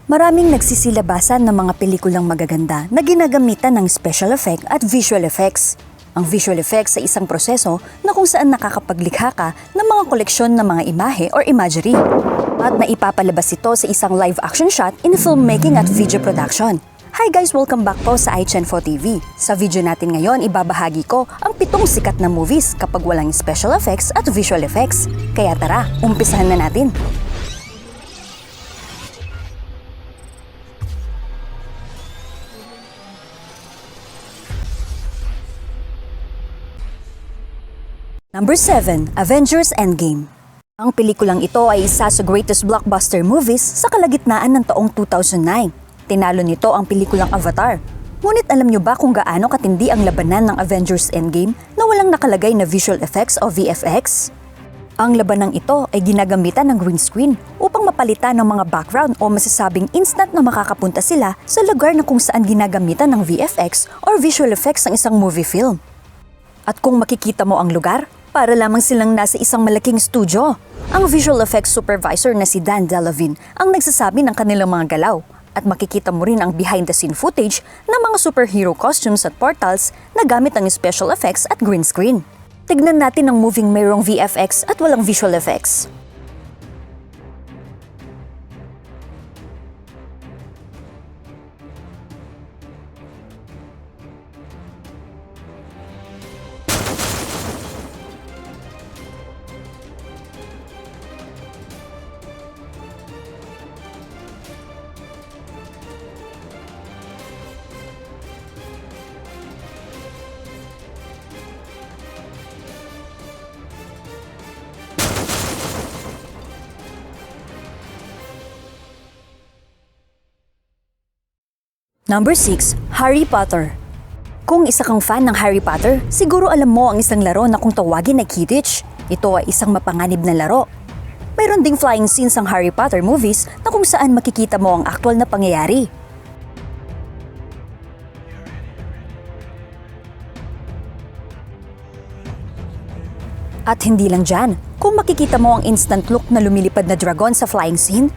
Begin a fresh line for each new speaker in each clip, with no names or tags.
Maraming nagsisilabasan ng mga pelikulang magaganda na ginagamitan ng special effect at visual effects. Ang visual effects ay isang proseso na kung saan nakakapaglikha ka ng mga koleksyon ng mga imahe or imagery. At naipapalabas ito sa isang live action shot in filmmaking at video production. Hi guys! Welcome back po sa iChenfo TV. Sa video natin ngayon, ibabahagi ko ang 7 sikat na movies kapag walang special effects at visual effects. Kaya tara, umpisahan na natin. Number 7, Avengers Endgame. Ang pelikulang ito ay isa sa greatest blockbuster movies sa kalagitnaan ng taong 2009. Tinalo nito ang pelikulang Avatar. Ngunit alam nyo ba kung gaano katindi ang labanan ng Avengers Endgame na walang nakalagay na visual effects o VFX? Ang labanang ito ay ginagamitan ng green screen upang mapalitan ng mga background o masasabing instant na makakapunta sila sa lugar na kung saan ginagamitan ng VFX or visual effects ng isang movie film. At kung makikita mo ang lugar, para lamang silang nasa isang malaking studio. Ang visual effects supervisor na si Dan Delavigne ang nagsasabi ng kanilang mga galaw at makikita mo rin ang behind-the-scene footage ng mga superhero costumes at portals na gamit ang special effects at green screen. Tignan natin ang moving mayroong VFX at walang visual effects. Number 6, Harry Potter. Kung isa kang fan ng Harry Potter, siguro alam mo ang isang laro na kung tawagin ay Quidditch. Ito ay isang mapanganib na laro. Mayroon ding flying scenes ang Harry Potter movies na kung saan makikita mo ang aktwal na pangyayari. At hindi lang dyan, kung makikita mo ang instant look na lumilipad na dragon sa flying scene,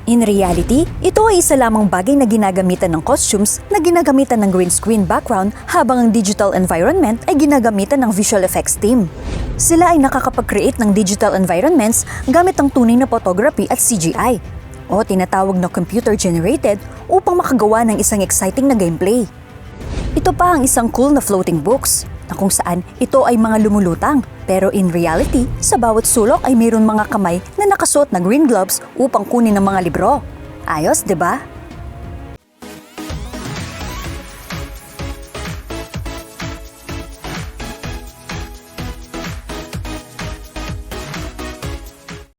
in reality, ito ay isa lamang bagay na ginagamitan ng costumes na ginagamitan ng green screen background habang ang digital environment ay ginagamitan ng visual effects team. Sila ay nakakapag-create ng digital environments gamit ang tunay na photography at CGI o tinatawag na computer-generated upang makagawa ng isang exciting na gameplay. Ito pa ang isang cool na floating books na kung saan ito ay mga lumulutang pero in reality, sa bawat sulok ay mayroon mga kamay na nakasuot na green gloves upang kunin ang mga libro. Ayos, 'di ba?